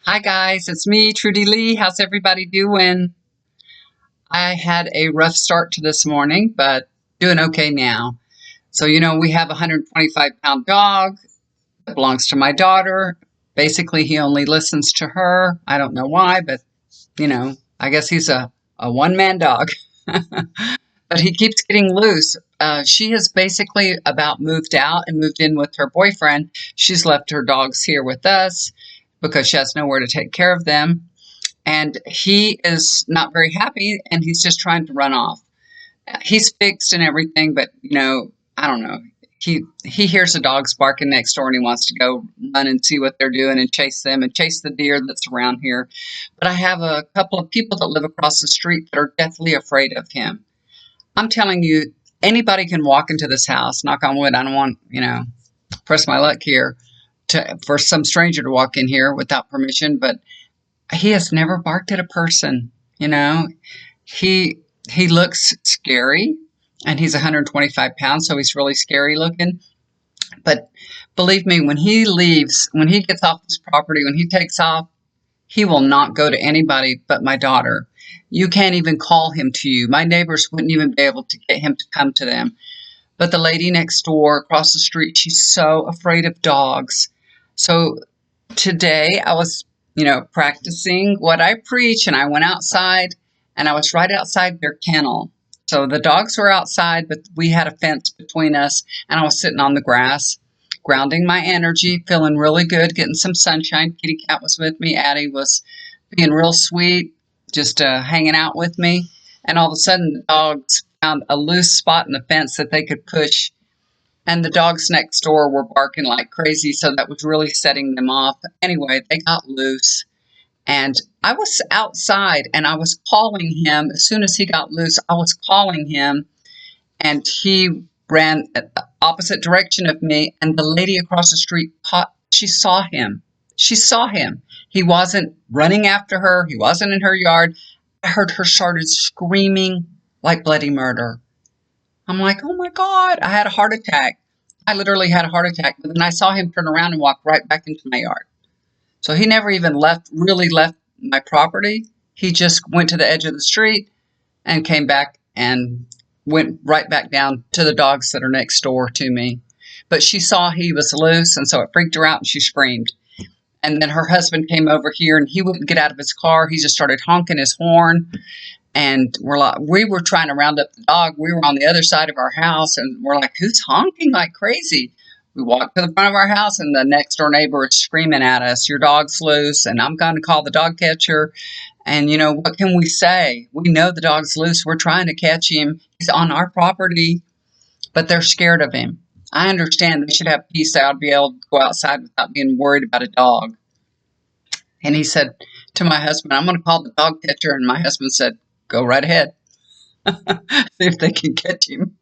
Hi guys, it's me, Trudy Lee. How's everybody doing? I had a rough start to this morning, but doing okay now. So, we have a 125-pound dog that belongs to my daughter. Basically, he only listens to her. I don't know why, but, I guess he's a one-man dog. But he keeps getting loose. She has basically about moved out and moved in with her boyfriend. She's left her dogs here with us because she has nowhere to take care of them. And he is not very happy, and he's just trying to run off. He's fixed and everything, but I don't know. He hears the dogs barking next door, and he wants to go run and see what they're doing and chase them and chase the deer that's around here. But I have a couple of people that live across the street that are deathly afraid of him. I'm telling you, anybody can walk into this house. Knock on wood. I don't want press my luck here for some stranger to walk in here without permission, but he has never barked at a person. You know, he he looks scary, and he's 125 pounds, so he's really scary looking. But believe me, when he leaves, when he gets off this property, when he takes off, he will not go to anybody but my daughter. You can't even call him to you. My neighbors wouldn't even be able to get him to come to them. But the lady next door across the street, she's so afraid of dogs. So today I was, practicing what I preach, and I went outside, and I was right outside their kennel. So the dogs were outside, but we had a fence between us, and I was sitting on the grass, grounding my energy, feeling really good, getting some sunshine. Kitty Cat was with me. Addie was being real sweet, just hanging out with me. And all of a sudden, the dogs found a loose spot in the fence that they could push, and the dogs next door were barking like crazy, so that was really setting them off. Anyway, they got loose, and I was outside, and I was calling him. As soon as he got loose, I was calling him, and he ran at the opposite direction of me, and the lady across the street, she saw him. She saw him. He wasn't running after her. He wasn't in her yard. I heard her started screaming like bloody murder. I'm like, oh my God, I had a heart attack. I literally had a heart attack. But then I saw him turn around and walk right back into my yard. So he never even really left my property. He just went to the edge of the street and came back and went right back down to the dogs that are next door to me. But she saw he was loose, and so it freaked her out, and she screamed. And then her husband came over here, and he wouldn't get out of his car. He just started honking his horn. And we were trying to round up the dog. We were on the other side of our house, and we're like, who's honking like crazy? We walked to the front of our house, and the next door neighbor is screaming at us, your dog's loose, and I'm going to call the dog catcher. And, what can we say? We know the dog's loose. We're trying to catch him. He's on our property, but they're scared of him. I understand they should have peace. They ought to be able to go outside without being worried about a dog. And he said to my husband, I'm going to call the dog catcher. And my husband said, go right ahead. See if they can catch him.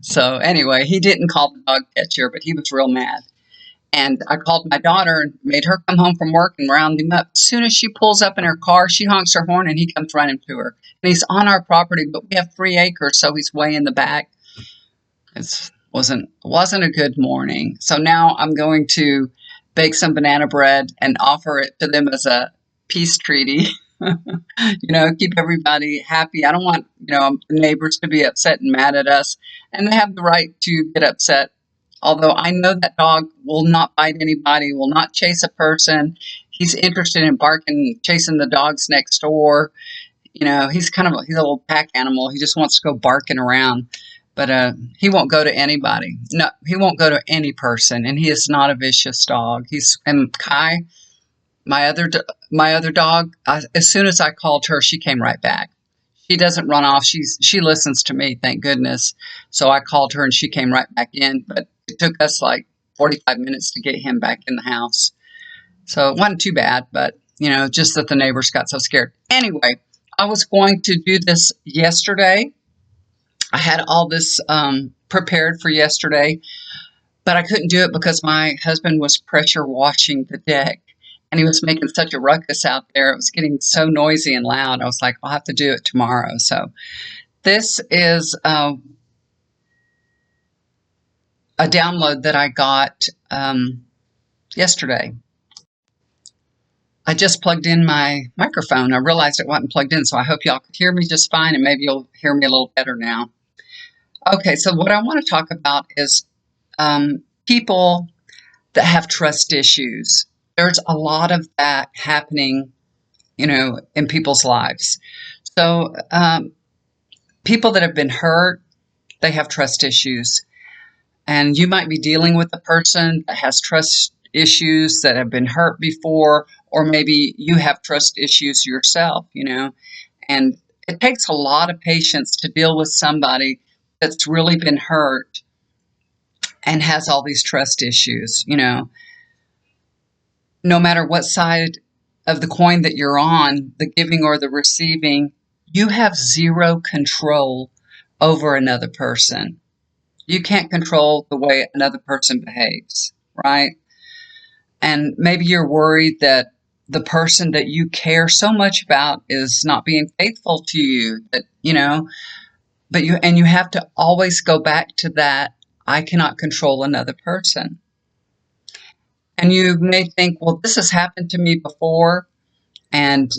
So anyway, he didn't call the dog catcher, but he was real mad. And I called my daughter and made her come home from work and round him up. As soon as she pulls up in her car, she honks her horn, and he comes running to her. And he's on our property, but we have 3 acres, so he's way in the back. It wasn't a good morning. So now I'm going to bake some banana bread and offer it to them as a peace treaty. Keep everybody happy. I don't want, the neighbors to be upset and mad at us, and they have the right to get upset. Although I know that dog will not bite anybody, will not chase a person. He's interested in barking, chasing the dogs next door. He's he's a little pack animal. He just wants to go barking around, but he won't go to anybody. No, he won't go to any person, and he is not a vicious dog. And Kai, my other dog, as soon as I called her, she came right back. She doesn't run off. She listens to me, thank goodness. So I called her, and she came right back in. But it took us like 45 minutes to get him back in the house. So it wasn't too bad, but just that the neighbors got so scared. Anyway, I was going to do this yesterday. I had all this prepared for yesterday, but I couldn't do it because my husband was pressure washing the deck. And he was making such a ruckus out there. It was getting so noisy and loud. I was like, I'll have to do it tomorrow. So this is a download that I got yesterday. I just plugged in my microphone. I realized it wasn't plugged in, so I hope y'all could hear me just fine, and maybe you'll hear me a little better now. Okay, so what I want to talk about is people that have trust issues. There's a lot of that happening, in people's lives. So people that have been hurt, they have trust issues. And you might be dealing with a person that has trust issues that have been hurt before, or maybe you have trust issues yourself, and it takes a lot of patience to deal with somebody that's really been hurt and has all these trust issues, no matter what side of the coin that you're on, the giving or the receiving, you have zero control over another person. You can't control the way another person behaves, right? And maybe you're worried that the person that you care so much about is not being faithful to you, but you have to always go back to that. I cannot control another person. And you may think, well, this has happened to me before, and,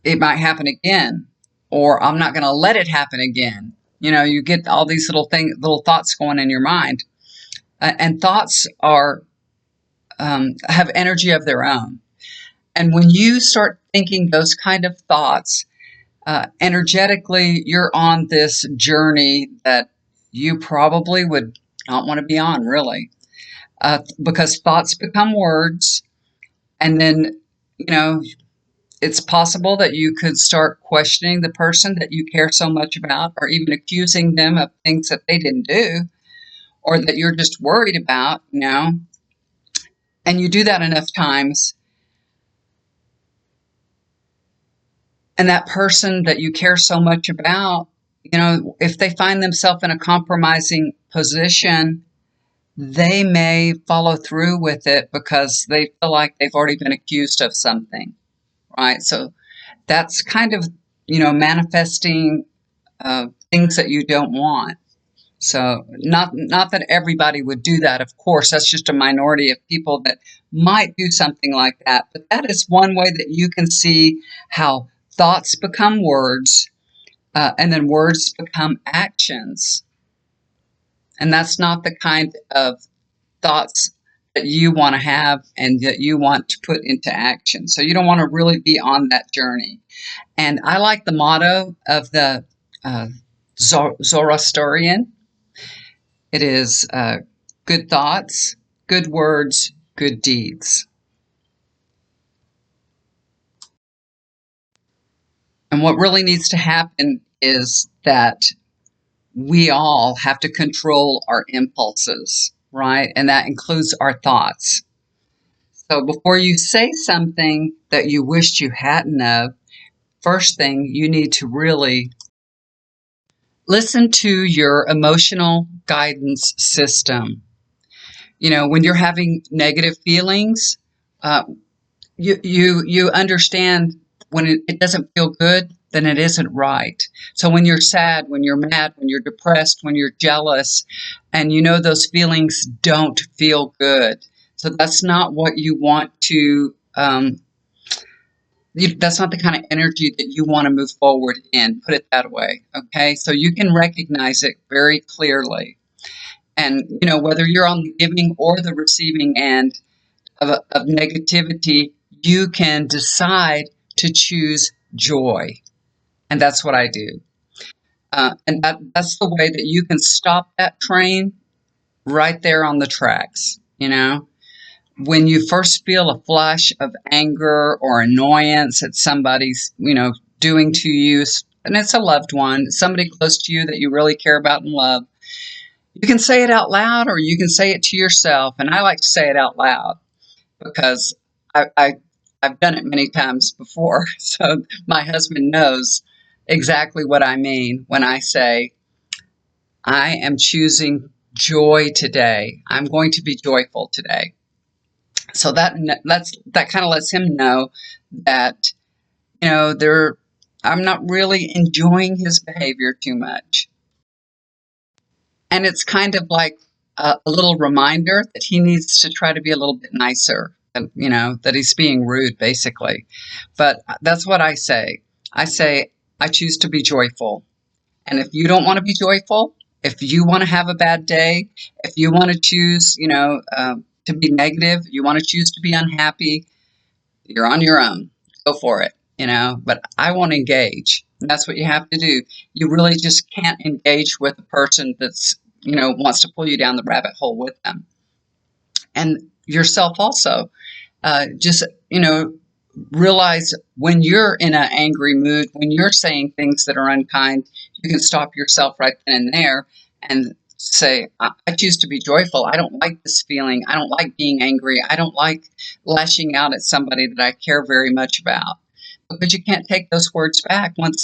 it might happen again, or I'm not going to let it happen again. You get all these little thoughts going in your mind. And thoughts have energy of their own. And when you start thinking those kind of thoughts, energetically, you're on this journey that you probably would not want to be on, really, because thoughts become words. And then, it's possible that you could start questioning the person that you care so much about, or even accusing them of things that they didn't do, or that you're just worried about, and you do that enough times. And that person that you care so much about, if they find themselves in a compromising position, they may follow through with it because they feel like they've already been accused of something, right? So that's kind of, manifesting things that you don't want. So not that everybody would do that, of course. That's just a minority of people that might do something like that. But that is one way that you can see how thoughts become words, and then words become actions. And that's not the kind of thoughts that you want to have and that you want to put into action. So you don't want to really be on that journey. And I like the motto of the Zoroastrian. It is good thoughts, good words, good deeds. And what really needs to happen is that we all have to control our impulses, right? And that includes our thoughts. So before you say something that you wished you hadn't of, first thing you need to really listen to your emotional guidance system. When you're having negative feelings, you understand when it doesn't feel good, then it isn't right. So when you're sad, when you're mad, when you're depressed, when you're jealous, and those feelings don't feel good. So that's not what you want to, that's not the kind of energy that you want to move forward in, put it that way, okay? So you can recognize it very clearly. And, whether you're on the giving or the receiving end of negativity, you can decide to choose joy. And that's what I do. And that's the way that you can stop that train right there on the tracks. When you first feel a flash of anger or annoyance at somebody's, doing to you, and it's a loved one, somebody close to you that you really care about and love, you can say it out loud or you can say it to yourself. And I like to say it out loud because I've done it many times before. So my husband knows exactly what I mean when I say, I am choosing joy today. I'm going to be joyful today. So that kind of lets him know that, I'm not really enjoying his behavior too much. And it's kind of like a little reminder that he needs to try to be a little bit nicer that he's being rude, basically. But that's what I say. I say, I choose to be joyful. And if you don't want to be joyful, if you want to have a bad day, if you want to choose, to be negative, you want to choose to be unhappy, you're on your own. Go for it. But I won't engage. And that's what you have to do. You really just can't engage with a person that's, wants to pull you down the rabbit hole with them. And yourself also. Just, realize when you're in an angry mood, when you're saying things that are unkind, you can stop yourself right then and there and say, I choose to be joyful. I don't like this feeling. I don't like being angry. I don't like lashing out at somebody that I care very much about. Because you can't take those words back. Once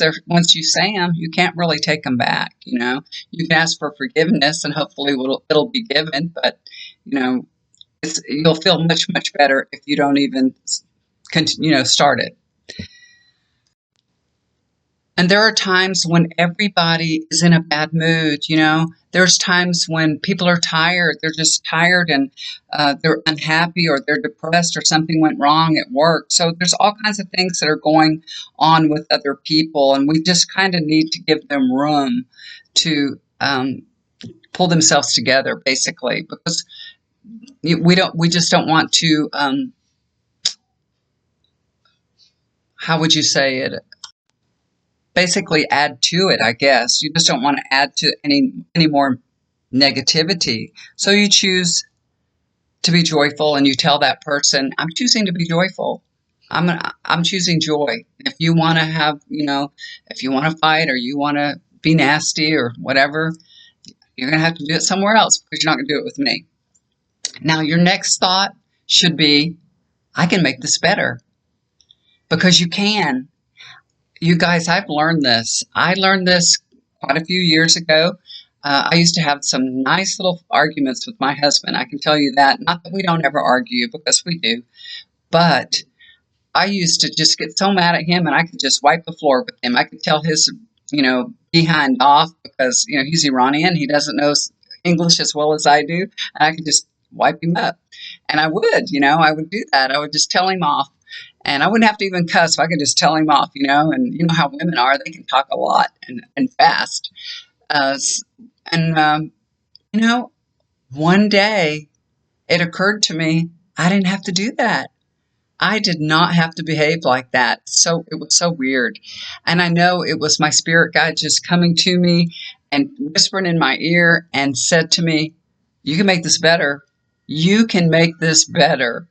you say them, you can't really take them back. You can ask for forgiveness and hopefully it'll be given, but you'll feel much, much better if you don't even start it. And there are times when everybody is in a bad mood. There's times when people are tired. They're just tired and they're unhappy or they're depressed or something went wrong at work. So there's all kinds of things that are going on with other people. And we just kind of need to give them room to pull themselves together, basically, because we just don't want to, how would you say it? Basically add to it, I guess. You just don't want to add to any more negativity. So you choose to be joyful and you tell that person, I'm choosing to be joyful. I'm choosing joy. If you want to have, if you want to fight or you want to be nasty or whatever, you're going to have to do it somewhere else because you're not going to do it with me. Now, your next thought should be, I can make this better. Because you can. You guys, I've learned this. I learned this quite a few years ago. I used to have some nice little arguments with my husband. I can tell you that. Not that we don't ever argue, because we do. But I used to just get so mad at him, and I could just wipe the floor with him. I could tell his, behind off because, he's Iranian. He doesn't know English as well as I do. And I could just wipe him up. And I would do that. I would just tell him off. And I wouldn't have to even cuss if I could just tell him off, and you know how women are. They can talk a lot and fast. One day it occurred to me, I didn't have to do that. I did not have to behave like that. So it was so weird. And I know it was my spirit guide just coming to me and whispering in my ear and said to me, you can make this better. You can make this better.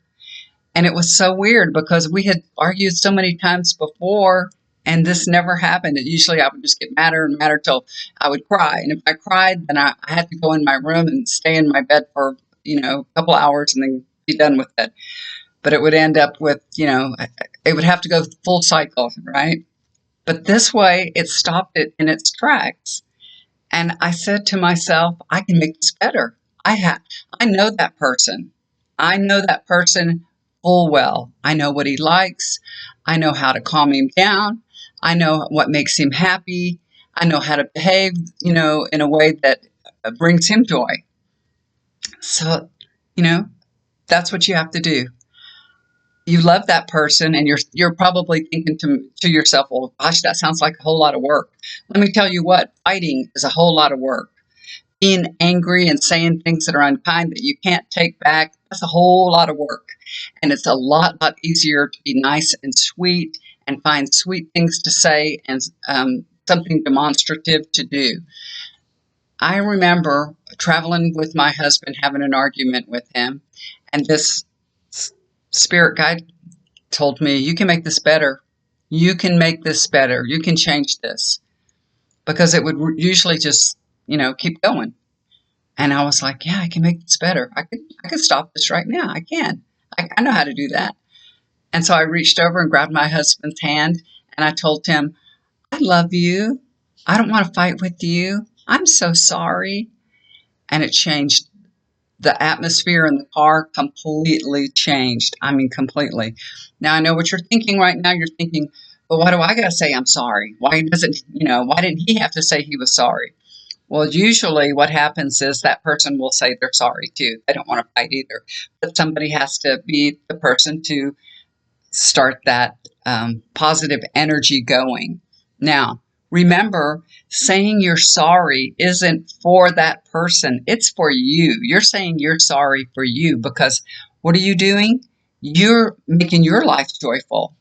And it was so weird because we had argued so many times before and this never happened. Usually I would just get madder and madder till I would cry. And if I cried, then I had to go in my room and stay in my bed for, a couple hours and then be done with it. But it would end up with, it would have to go full cycle, right? But this way it stopped it in its tracks. And I said to myself, I can make this better. I know that person. I know that person full well. I know what he likes. I know how to calm him down. I know what makes him happy. I know how to behave, in a way that brings him joy. So, that's what you have to do. You love that person and you're probably thinking to yourself, well, gosh, that sounds like a whole lot of work. Let me tell you what, fighting is a whole lot of work. Being angry and saying things that are unkind that you can't take back, that's a whole lot of work. And it's a lot easier to be nice and sweet and find sweet things to say and something demonstrative to do. I remember traveling with my husband, having an argument with him, and this spirit guide told me, you can make this better. You can make this better. You can change this. Because it would usually just, keep going. And I was like, yeah, I can make this better. I could stop this right now. I can. I know how to do that. And so I reached over and grabbed my husband's hand and I told him, I love you. I don't want to fight with you. I'm so sorry. And it changed. The atmosphere in the car completely changed. I mean, completely. Now I know what you're thinking right now. You're thinking, well, why do I got to say I'm sorry? Why didn't he have to say he was sorry? Well, usually what happens is that person will say they're sorry too. They don't want to fight either. But somebody has to be the person to start that positive energy going. Now, remember, saying you're sorry isn't for that person, it's for you. You're saying you're sorry for you because what are you doing? You're making your life joyful.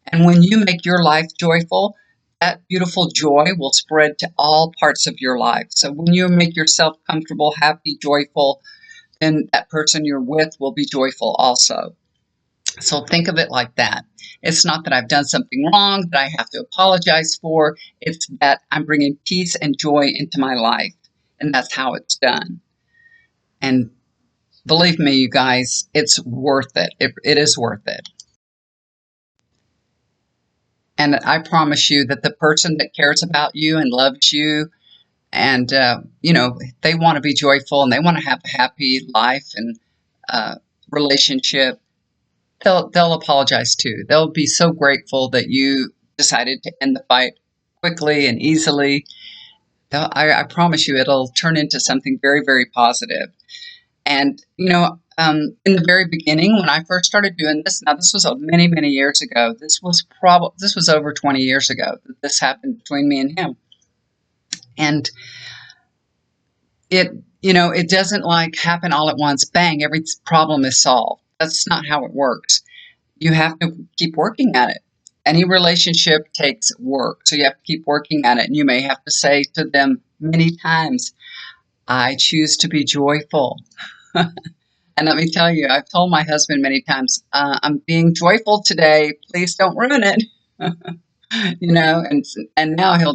And when you make your life joyful, that beautiful joy will spread to all parts of your life. So when you make yourself comfortable, happy, joyful, then that person you're with will be joyful also. So think of it like that. It's not that I've done something wrong that I have to apologize for. It's that I'm bringing peace and joy into my life. And that's how it's done. And believe me, you guys, it's worth it. It is worth it. And I promise you that the person that cares about you and loves you and, they want to be joyful and they want to have a happy life and relationship, they'll apologize too. They'll be so grateful that you decided to end the fight quickly and easily. I promise you, it'll turn into something very, very positive. And in the very beginning, when I first started doing this, now this was many, many years ago. This was over 20 years ago that this happened between me and him. And it doesn't like happen all at once. Bang, every problem is solved. That's not how it works. You have to keep working at it. Any relationship takes work, so you have to keep working at it. And you may have to say to them many times, I choose to be joyful. And let me tell you, I've told my husband many times, I'm being joyful today. Please don't ruin it. And now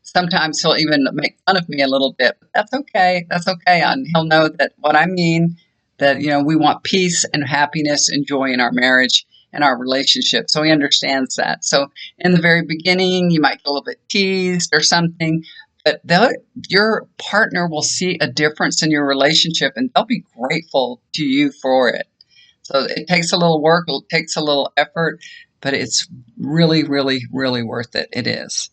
sometimes he'll even make fun of me a little bit. But that's okay. That's okay. And he'll know that what I mean, that, we want peace and happiness and joy in our marriage and our relationship. So he understands that. So in the very beginning, you might get a little bit teased or something, but your partner will see a difference in your relationship and they'll be grateful to you for it. So it takes a little work, it takes a little effort, but it's really, really, really worth it. It is.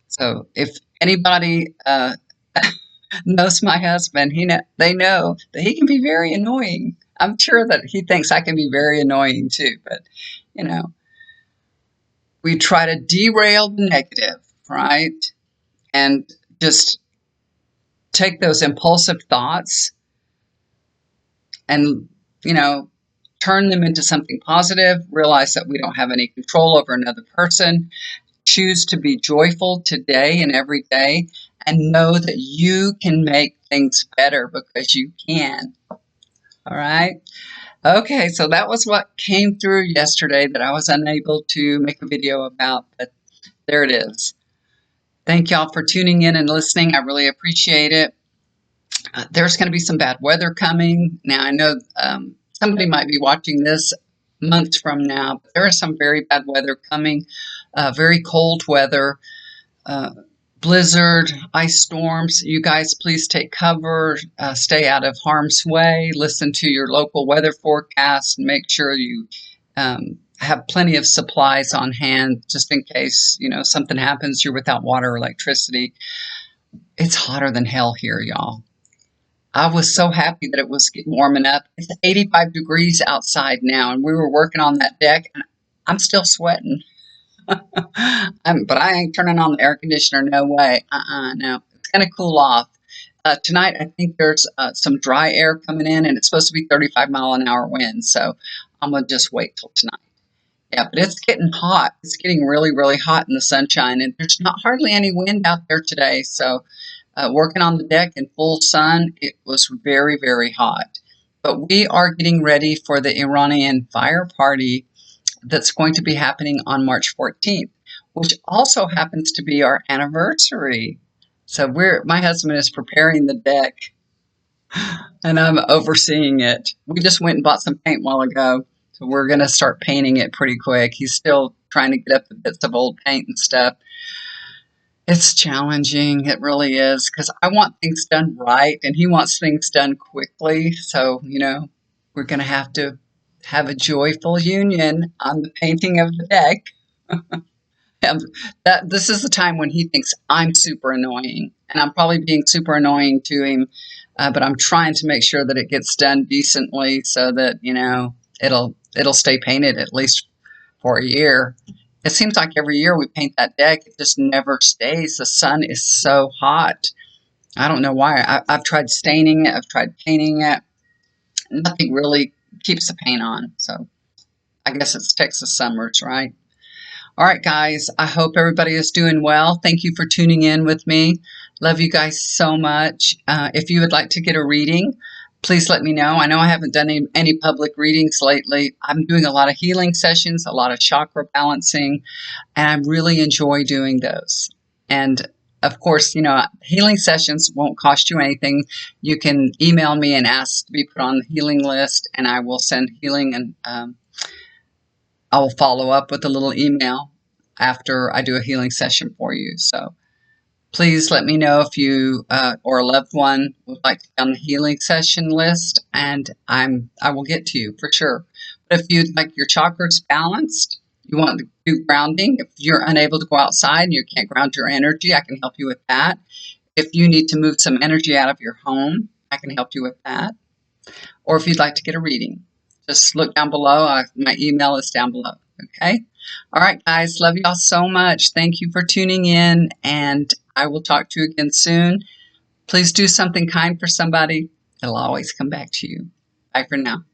So if anybody knows my husband, they know that he can be very annoying. I'm sure that he thinks I can be very annoying too, but we try to derail the negative, right? And just take those impulsive thoughts and, turn them into something positive, realize that we don't have any control over another person, choose to be joyful today and every day, and know that you can make things better because you can. All right. Okay, so that was what came through yesterday that I was unable to make a video about, but there it is. Thank y'all for tuning in and listening. I really appreciate it. There's going to be some bad weather coming. Now, I know somebody might be watching this months from now, but there is some very bad weather coming, very cold weather, blizzard, ice storms. You guys, please take cover, stay out of harm's way, listen to your local weather forecast, and make sure you have plenty of supplies on hand just in case, something happens, you're without water or electricity. It's hotter than hell here, y'all. I was so happy that it was warming up. It's 85 degrees outside now, and we were working on that deck, and I'm still sweating. But I ain't turning on the air conditioner. No way. No. It's going to cool off. Tonight, I think there's some dry air coming in, and it's supposed to be 35-mile-an-hour winds. So I'm going to just wait till tonight. Yeah, but it's getting hot. It's getting really, really hot in the sunshine, and there's not hardly any wind out there today. So working on the deck in full sun, it was very, very hot. But we are getting ready for the Iranian fire party that's going to be happening on March 14th, which also happens to be our anniversary. So my husband is preparing the deck, and I'm overseeing it. We just went and bought some paint a while ago, so we're going to start painting it pretty quick. He's still trying to get up the bits of old paint and stuff. It's challenging. It really is, because I want things done right, and he wants things done quickly. So, we're going to have a joyful union on the painting of the deck. This is the time when he thinks I'm super annoying. and I'm probably being super annoying to him, but I'm trying to make sure that it gets done decently so that, you know, it'll stay painted at least for a year. It seems like every year we paint that deck, it just never stays. The sun is so hot. I don't know why. I've tried staining it. I've tried painting it. Nothing really keeps the paint on. So I guess it's Texas summers, right? All right, guys. I hope everybody is doing well. Thank you for tuning in with me. Love you guys so much. If you would like to get a reading, please let me know. I know I haven't done any public readings lately. I'm doing a lot of healing sessions, a lot of chakra balancing, and I really enjoy doing those. And of course, you know, healing sessions won't cost you anything. You can email me and ask to be put on the healing list, and I will send healing, and I will follow up with a little email after I do a healing session for you. So please let me know if you or a loved one would like to be on the healing session list, and I will get to you for sure. But if you'd like your chakras balanced, you want to do grounding, if you're unable to go outside and you can't ground your energy, I can help you with that. If you need to move some energy out of your home, I can help you with that. Or if you'd like to get a reading, just look down below. My email is down below. Okay? All right, guys. Love y'all so much. Thank you for tuning in, and I will talk to you again soon. Please do something kind for somebody. It'll always come back to you. Bye for now.